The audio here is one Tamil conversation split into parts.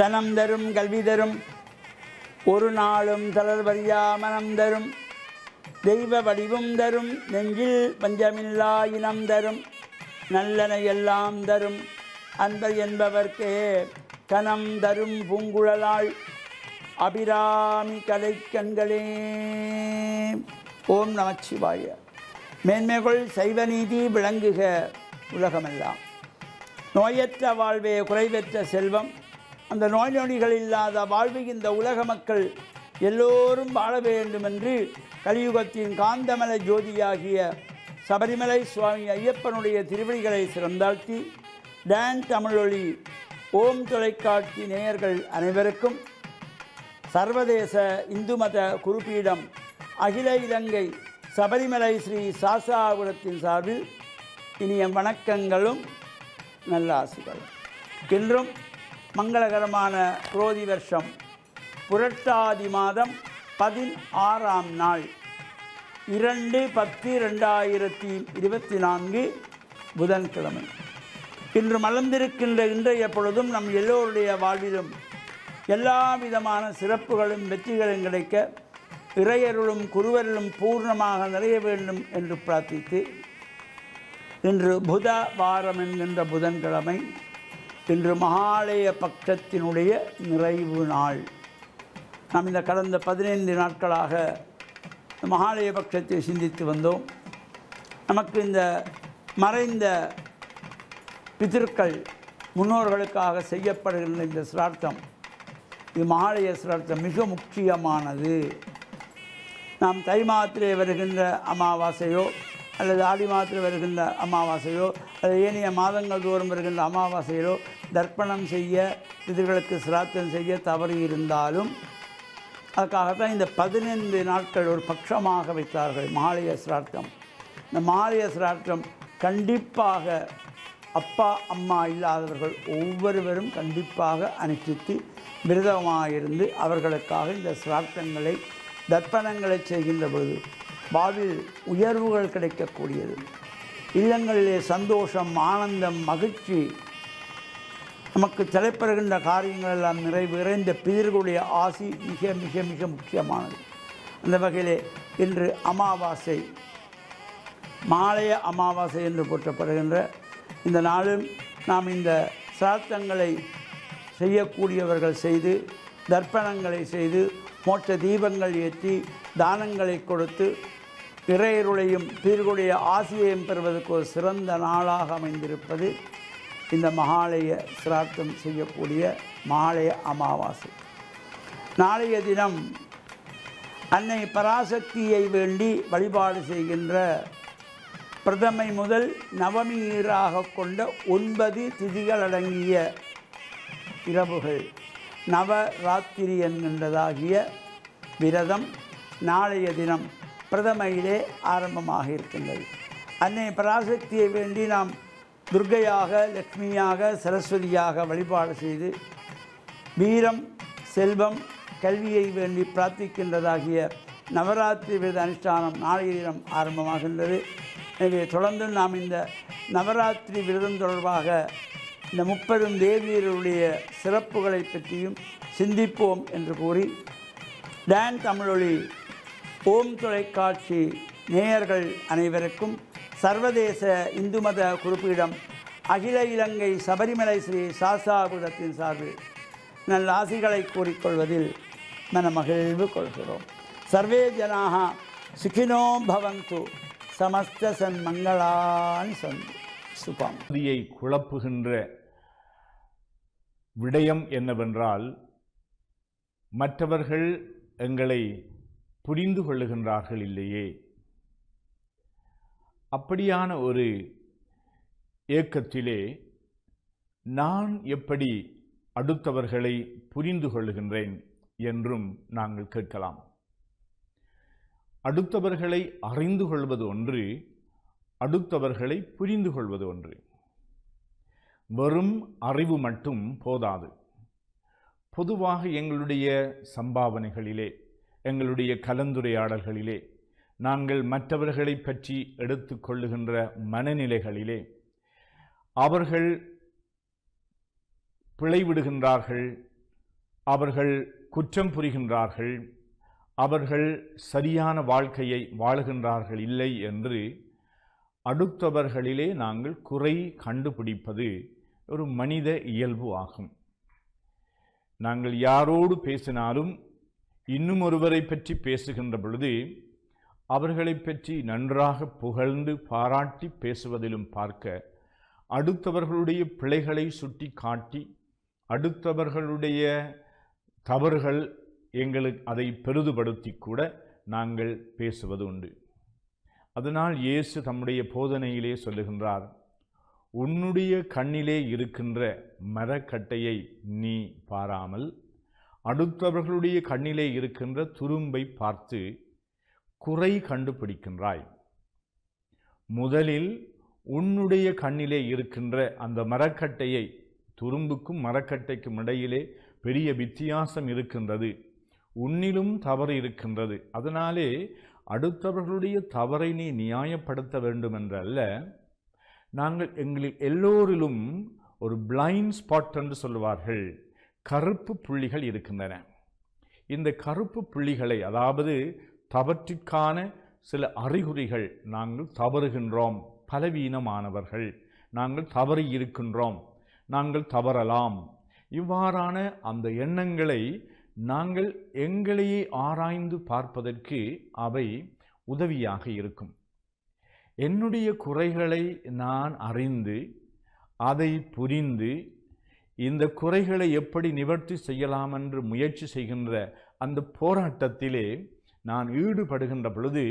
தனம் தரும் கல்வி தரும் ஒரு நாளும் தளர்வறியா மனம் தரும் தெய்வ வடிவும் தரும் நெஞ்சில் பஞ்சமில்லா இனம் தரும் நல்லன எல்லாம் தரும் அன்பர் என்பவர்க்கே கனம் தரும் பூங்குழலாள் அபிராமி கலைக்கண்களே. ஓம் நமச்சிவாய. மேன்மைகள் சைவ நீதி விளங்குக உலகமெல்லாம். நோயற்ற வாழ்வே குறைவற்ற செல்வம். அந்த நோய் நொடிகள் இல்லாத வாழ்வு இந்த உலக மக்கள் எல்லோரும் வாழ வேண்டும் என்று கலியுகத்தின் காந்தமல ஜோதியாகிய சபரிமலை சுவாமி ஐயப்பனுடைய திருவடிகளை சிறந்தாழ்த்தி டான் தமிழொலி ஓம் தொலைக்காட்சி நேயர்கள் அனைவருக்கும் சர்வதேச இந்து மத குருபீடம் அகில இலங்கை சபரிமலை ஸ்ரீ சாசாபுரத்தின் சார்பில் இனிய வணக்கங்களும் நல்லாசிகளும். இன்றும் மங்களகரமான குரோதி வருஷம் புரட்டாதி மாதம் 16ஆம் நாள் 2/10/2024 புதன்கிழமை. இன்று மலர்ந்திருக்கின்ற இன்றைய பொழுதும் நம் எல்லோருடைய வாழ்விலும் எல்லா விதமான சிறப்புகளும் வெற்றிகளும் கிடைக்க இறையருளும் குருவருளும் பூர்ணமாக நிறைய வேண்டும் என்று பிரார்த்தித்து இன்று புத வாரம் என்கின்ற புதன்கிழமை. இன்று மகாலய பட்சத்தினுடைய நிறைவு நாள். நாம் இந்த கடந்த 15 நாட்களாக மகாலய பட்சத்தை சிந்தித்து வந்தோம். நமக்கு இந்த மறைந்த பிதர்கள் முன்னோர்களுக்காக செய்யப்படுகின்ற இந்த சிரார்த்தம், இது மகாலய சிரார்த்தம் மிக முக்கியமானது. நாம் தை மாதத்திலே வருகின்ற அமாவாசையோ அல்லது ஆடி மாதத்தில் வருகின்ற அமாவாசையோ அல்லது ஏனைய மாதங்கள் தோறும் வருகின்ற அமாவாசையிலோ தர்ப்பணம் செய்ய பிதர்களுக்கு சிரார்த்தம் செய்ய தவறி இருந்தாலும் அதுக்காகத்தான் இந்த 15 நாட்கள் ஒரு பட்சமாக வைத்தார்கள் மகாலய சிரார்த்தம். இந்த மகாலய சிரார்த்தம் கண்டிப்பாக அப்பா அம்மா இல்லாதவர்கள் ஒவ்வொருவரும் கண்டிப்பாக அனுஷ்டித்து விரதமாக இருந்து அவர்களுக்காக இந்த சிரார்த்தங்களை தர்ப்பணங்களை செய்கின்ற பொழுது வாழ்வில் உயர்வுகள் கிடைக்கக்கூடியது. இல்லங்களிலே சந்தோஷம், ஆனந்தம், மகிழ்ச்சி, நமக்கு தலைப்படுகின்ற காரியங்கள் எல்லாம் நிறைவேற பிதர்களுடைய ஆசி மிக மிக மிக முக்கியமானது. அந்த வகையிலே இன்று அமாவாசை, மாலைய அமாவாசை என்று போற்றப்படுகின்ற இந்த நாளும் நாம் இந்த சிரார்த்தங்களை செய்யக்கூடியவர்கள் செய்து தர்ப்பணங்களை செய்து மோட்ச தீபங்கள் ஏற்றி தானங்களை கொடுத்து இறையருளையும் பிதர்களுடைய ஆசியையும் பெறுவதற்கு ஒரு சிறந்த நாளாக அமைந்திருப்பது இந்த மகாலய சிரார்த்தம் செய்யக்கூடிய மகாலய அமாவாசை. நாளைய தினம் அன்னை பராசக்தியை வேண்டி வழிபாடு செய்கின்ற பிரதமை முதல் நவமீராக கொண்ட 9 திதிகள் அடங்கிய இரவுகள் நவராத்திரி என்கின்றதாகிய விரதம் நாளைய தினம் பிரதமையிலே ஆரம்பமாக இருக்கின்றது. அன்னை பராசக்தியை வேண்டி நாம் துர்க்கையாக, லக்ஷ்மியாக, சரஸ்வதியாக வழிபாடு செய்து வீரம், செல்வம், கல்வியை வேண்டி பிரார்த்திக்கின்றதாகிய நவராத்திரி விரத அனுஷ்டானம் நாளைய தினம் ஆரம்பமாகின்றது. எனவே தொடர்ந்து நாம் இந்த நவராத்திரி விரதம் தொடர்பாக இந்த 30 தேவியருடைய சிறப்புகளை பற்றியும் சிந்திப்போம் என்று கூறி டான் தமிழொலி ஓம் தொலைக்காட்சி நேயர்கள் அனைவருக்கும் சர்வதேச இந்து மத குருபீடம் அகில இலங்கை சபரிமலை ஸ்ரீ சாசாபுரத்தின் சார்பில் நல்ல ஆசிகளை கூறிக்கொள்வதில் மனமகிழ்வு கொள்கிறோம். சர்வே ஜனாக சுகினோ பவந்து சமஸ்த சன்மங்களான் சந்து சுபம். குழப்புகின்ற விடயம் என்னவென்றால், மற்றவர்கள் எங்களை புரிந்து கொள்ளுகின்றார்கள் இல்லையே. அப்படியான ஒரு ஏக்கத்திலே நான் எப்படி அடுத்தவர்களை புரிந்து கொள்ளுகின்றேன் என்றும் நாங்கள் கேட்கலாம். அடுத்தவர்களை அறிந்து கொள்வது ஒன்று, அடுத்தவர்களை புரிந்து கொள்வது ஒன்று. வெறும் அறிவு மட்டும் போதாது. பொதுவாக எங்களுடைய சம்பாவனைகளிலே, எங்களுடைய கலந்துரையாடல்களிலே, நாங்கள் மற்றவர்களை பற்றி எடுத்துக்கொள்ளுகின்ற மனநிலைகளிலே அவர்கள் பிழைவிடுகின்றார்கள், அவர்கள் குற்றம் புரிகின்றார்கள், அவர்கள் சரியான வாழ்க்கையை வாழுகின்றார்கள் இல்லை என்று அடுத்தவர்களிலே நாங்கள் குறை கண்டுபிடிப்பது ஒரு மனித இயல்பு ஆகும். நாங்கள் யாரோடு பேசினாலும் இன்னும் ஒருவரை பற்றி பேசுகின்ற பொழுது அவர்களை பற்றி நன்றாக புகழ்ந்து பாராட்டி பேசுவதிலும் பார்க்க, அடுத்தவர்களுடைய பிழைகளை சுட்டி காட்டி அடுத்தவர்களுடைய தவறுகள் எங்களுக்கு அதை பெரிதுபடுத்தி கூட நாங்கள் பேசுவது உண்டு. அதனால் இயேசு தம்முடைய போதனையிலே சொல்லுகின்றார், உன்னுடைய கண்ணிலே இருக்கின்ற மரக்கட்டையை நீ பாராமல் அடுத்தவர்களுடைய கண்ணிலே இருக்கின்ற துரும்பை பார்த்து குறை கண்டுபிடிக்கின்றாய். முதலில் உன்னுடைய கண்ணிலே இருக்கின்ற அந்த மரக்கட்டையை, துரும்புக்கும் மரக்கட்டைக்கும் இடையிலே பெரிய வித்தியாசம் இருக்கின்றது, உன்னிலும் தவறு இருக்கின்றது. அதனாலே அடுத்தவர்களுடைய தவறை நீ நியாயப்படுத்த வேண்டும் என்றல்ல, நாங்கள் எங்களில் எல்லோரிலும் ஒரு பிளைண்ட் ஸ்பாட் என்று சொல்லுவார்கள், கருப்பு புள்ளிகள் இருக்கின்றன. இந்த கருப்பு புள்ளிகளை, அதாவது தவற்றிற்கான சில அறிகுறிகள், நாங்கள் தவறுகின்றோம், பலவீனமானவர்கள், நாங்கள் தவறி இருக்கின்றோம், நாங்கள் தவறலாம், இவ்வாறான அந்த எண்ணங்களை நாங்கள் எங்களையே ஆராய்ந்து பார்ப்பதற்கு அவை உதவியாக இருக்கும். என்னுடைய குறைகளை நான் அறிந்து அதை புரிந்து இந்த குறைகளை எப்படி நிவர்த்தி செய்யலாம் என்று முயற்சி செய்கின்ற அந்த போராட்டத்திலே நான் ஈடுபடுகின்ற பொழுது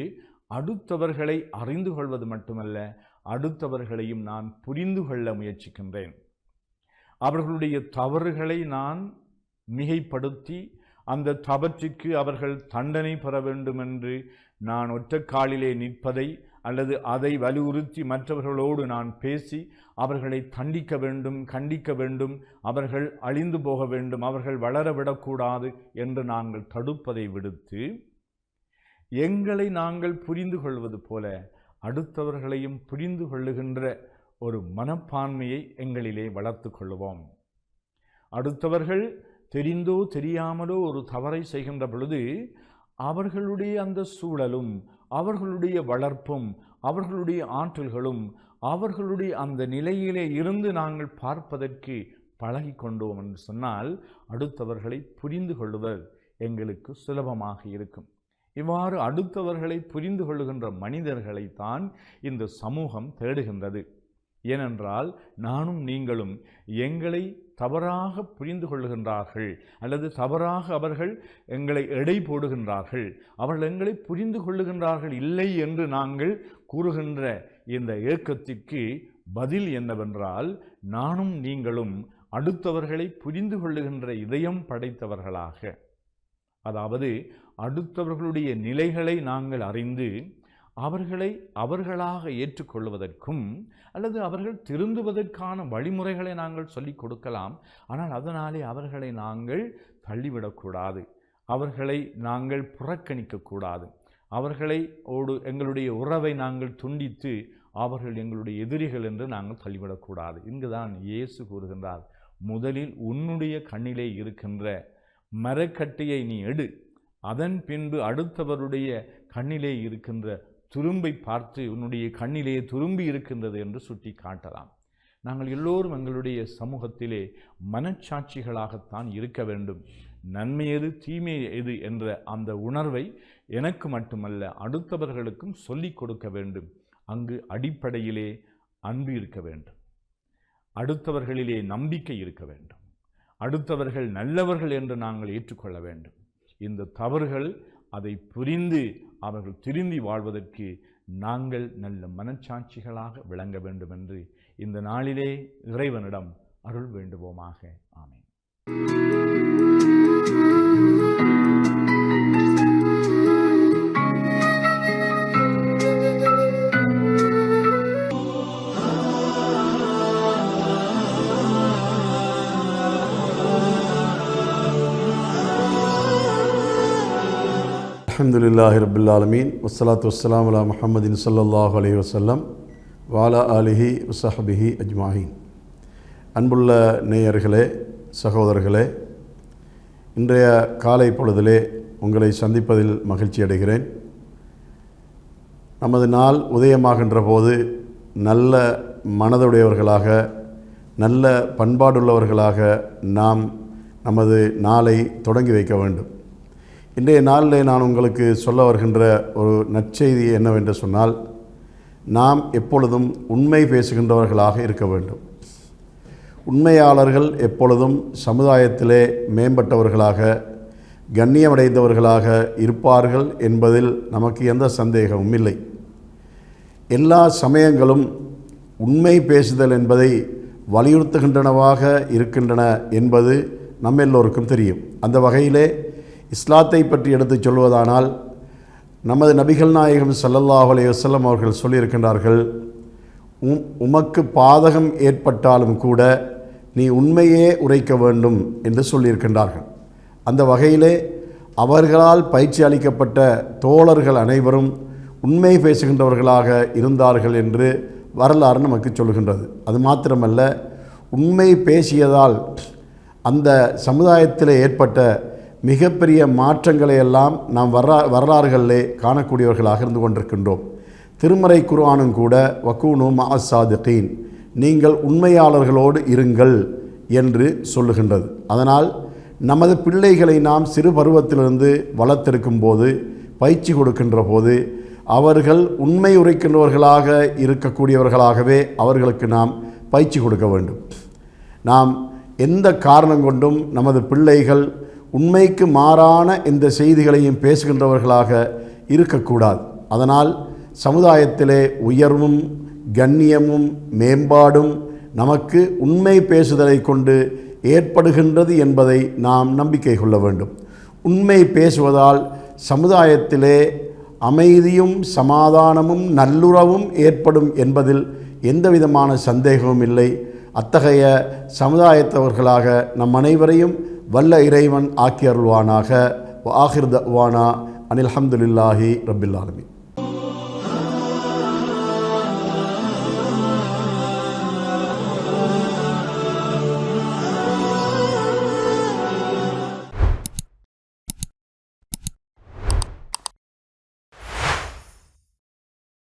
அடுத்தவர்களை அறிந்து கொள்வது மட்டுமல்ல, அடுத்தவர்களையும் நான் புரிந்து கொள்ள முயற்சிக்கின்றேன். அவர்களுடைய தவறுகளை நான் மிகைப்படுத்தி அந்த தவற்றிற்கு அவர்கள் தண்டனை பெற வேண்டும் என்று நான் ஒற்றைக்காலிலே நிற்பதை அல்லது அதை வலியுறுத்தி மற்றவர்களோடு நான் பேசி அவர்களை தண்டிக்க வேண்டும், கண்டிக்க வேண்டும், அவர்கள் அழிந்து போக வேண்டும், அவர்கள் வளரவிடக்கூடாது என்று நாங்கள் தடுப்பதை விடுத்து எங்களை நாங்கள் புரிந்து கொள்வது போல அடுத்தவர்களையும் புரிந்து கொள்ளுகின்ற ஒரு மனப்பான்மையை எங்களிலே வளர்த்து கொள்வோம். அடுத்தவர்கள் தெரிந்தோ தெரியாமலோ ஒரு தவறை செய்கின்ற பொழுது அவர்களுடைய அந்த சூழலும் அவர்களுடைய வளர்ப்பும் அவர்களுடைய ஆற்றல்களும் அவர்களுடைய அந்த நிலையிலே இருந்து நாங்கள் பார்ப்பதற்கு பழகி கொண்டோம் என்று சொன்னால் அடுத்தவர்களை புரிந்து கொள்ளுதல் எங்களுக்கு சுலபமாக இருக்கும். இவ்வாறு அடுத்தவர்களை புரிந்து கொள்ளுகின்ற மனிதர்களைத்தான் இந்த சமூகம் தேடுகின்றது. ஏனென்றால் நானும் நீங்களும் எங்களை தவறாக புரிந்து கொள்ளுகின்றார்கள் அல்லது தவறாக அவர்கள் எங்களை எடை போடுகின்றார்கள், அவர்கள் எங்களை புரிந்து கொள்ளுகின்றார்கள் இல்லை என்று நாங்கள் கூறுகின்ற இந்த ஏக்கத்திற்கு பதில் என்னவென்றால், நானும் நீங்களும் அடுத்தவர்களை புரிந்து கொள்ளுகின்ற இதயம் படைத்தவர்களாக, அதாவது அடுத்தவர்களுடைய நிலைகளை நாங்கள் அறிந்து அவர்களை அவர்களாக ஏற்றுக்கொள்வதற்கும் அல்லது அவர்கள் திருந்துவதற்கான வழிமுறைகளை நாங்கள் சொல்லிக் கொடுக்கலாம். ஆனால் அதனாலே அவர்களை நாங்கள் தள்ளிவிடக்கூடாது, அவர்களை நாங்கள் புறக்கணிக்கக்கூடாது, அவர்களை எங்களுடைய உறவை நாங்கள் துண்டித்து அவர்கள் எங்களுடைய எதிரிகள் என்று நாங்கள் தள்ளிவிடக்கூடாது. இங்குதான் இயேசு கூறுகின்றார், முதலில் உன்னுடைய கண்ணிலே இருக்கின்ற மரக்கட்டையை நீ எடு, அதன் பின்பு அடுத்தவருடைய கண்ணிலே இருக்கின்ற துரும்பை பார்த்து உன்னுடைய கண்ணிலே துரும்பி இருக்கின்றது என்று சுட்டி காட்டலாம். நாங்கள் எல்லோரும் எங்களுடைய சமூகத்திலே மனச்சாட்சிகளாகத்தான் இருக்க வேண்டும். நன்மை எது தீமை எது என்ற அந்த உணர்வை எனக்கு மட்டுமல்ல அடுத்தவர்களுக்கும் சொல்லிக் கொடுக்க வேண்டும். அங்கு அடிப்படையிலே அன்பு இருக்க வேண்டும், அடுத்தவர்களிலே நம்பிக்கை இருக்க வேண்டும், அடுத்தவர்கள் நல்லவர்கள் என்று நாங்கள் ஏற்றுக்கொள்ள வேண்டும். இந்த தவறுகள் அதை புரிந்து அவர்கள் திருந்தி வாழ்வதற்கு நாங்கள் நல்ல மனச்சாட்சிகளாக விளங்க வேண்டும் என்று இந்த நாளிலே இறைவனிடம் அருள் வேண்டுவோமாக. ஆமென். அல்ஹம்துலில்லாஹி ரப்பில் ஆலமீன் வஸ்ஸலாத்து வஸ்ஸலாமு அலா முஹம்மதின் ஸல்லல்லாஹு அலைஹி வஸல்லம் வஅலா ஆலிஹி வஸஹ்பிஹி அஜ்மாஹீன். அன்புள்ள நேயர்களே, சகோதரர்களே, இன்றைய காலை பொழுதிலே உங்களை சந்திப்பதில் மகிழ்ச்சி அடைகிறேன். நமது நாள் உதயமாகின்ற போது நல்ல மனதுடையவர்களாக, நல்ல பண்பாடுள்ளவர்களாக நாம் நமது நாளை தொடங்கி வைக்க வேண்டும். இன்றைய நாளில் நான் உங்களுக்கு சொல்ல வருகின்ற ஒரு நற்செய்தி என்னவென்று சொன்னால், நாம் எப்பொழுதும் உண்மை பேசுகின்றவர்களாக இருக்க வேண்டும். உண்மையாளர்கள் எப்பொழுதும் சமுதாயத்திலே மேம்பட்டவர்களாக, கண்ணியமடைந்தவர்களாக இருப்பார்கள் என்பதில் நமக்கு எந்த சந்தேகமும் இல்லை. எல்லா சமயங்களும் உண்மை பேசுதல் என்பதை வலியுறுத்துகின்றனவாக இருக்கின்றன என்பது நம்ம எல்லோருக்கும் தெரியும். அந்த வகையிலே இஸ்லாத்தை பற்றி எடுத்துச் சொல்வதானால், நமது நபிகள் நாயகம் ஸல்லல்லாஹு அலைஹி வஸல்லம் அவர்கள் சொல்லியிருக்கின்றார்கள், உமக்கு பாதகம் ஏற்பட்டாலும் கூட நீ உண்மையே உரைக்க வேண்டும் என்று சொல்லியிருக்கின்றார்கள். அந்த வகையிலே அவர்களால் பயிற்சி அளிக்கப்பட்ட தோழர்கள் அனைவரும் உண்மை பேசுகின்றவர்களாக இருந்தார்கள் என்று வரலாறு நமக்கு சொல்கின்றது. அது மாத்திரமல்ல, உண்மை பேசியதால் அந்த சமுதாயத்தில் ஏற்பட்ட மிகப்பெரிய மாற்றங்களை எல்லாம் நாம் வரலாறுகளிலே காணக்கூடியவர்களாக இருந்து கொண்டிருக்கின்றோம். திருமறை குர்ஆனும் கூட வக்கூனு மஅஸ் சாதிகீன், நீங்கள் உண்மையாளர்களோடு இருங்கள் என்று சொல்லுகின்றது. அதனால் நமது பிள்ளைகளை நாம் சிறு பருவத்திலிருந்து வளர்த்திருக்கும் போது, பயிற்சி கொடுக்கின்ற போது, அவர்கள் உண்மை உரைக்கின்றவர்களாக இருக்கக்கூடியவர்களாகவே அவர்களுக்கு நாம் பயிற்சி கொடுக்க வேண்டும். நாம் எந்த காரணம் கொண்டும் நமது பிள்ளைகள் உண்மைக்கு மாறான இந்த செய்திகளையும் பேசுகின்றவர்களாக இருக்கக்கூடாது. அதனால் சமுதாயத்திலே உயர்வும் கண்ணியமும் மேம்பாடும் நமக்கு உண்மை பேசுதலை கொண்டு ஏற்படுகின்றது என்பதை நாம் நம்பிக்கை கொள்ள வேண்டும். உண்மை பேசுவதால் சமுதாயத்திலே அமைதியும் சமாதானமும் நல்லுறவும் ஏற்படும் என்பதில் எந்தவிதமான சந்தேகமும் இல்லை. அத்தகைய சமுதாயத்தவர்களாக நம் அனைவரையும் வல்ல இறைவன் ஆக்கி அருள்வானாக. ஆகிர் தஅவானா அனில் ஹம்துலில்லாஹி ரப்பில் ஆலமீன்.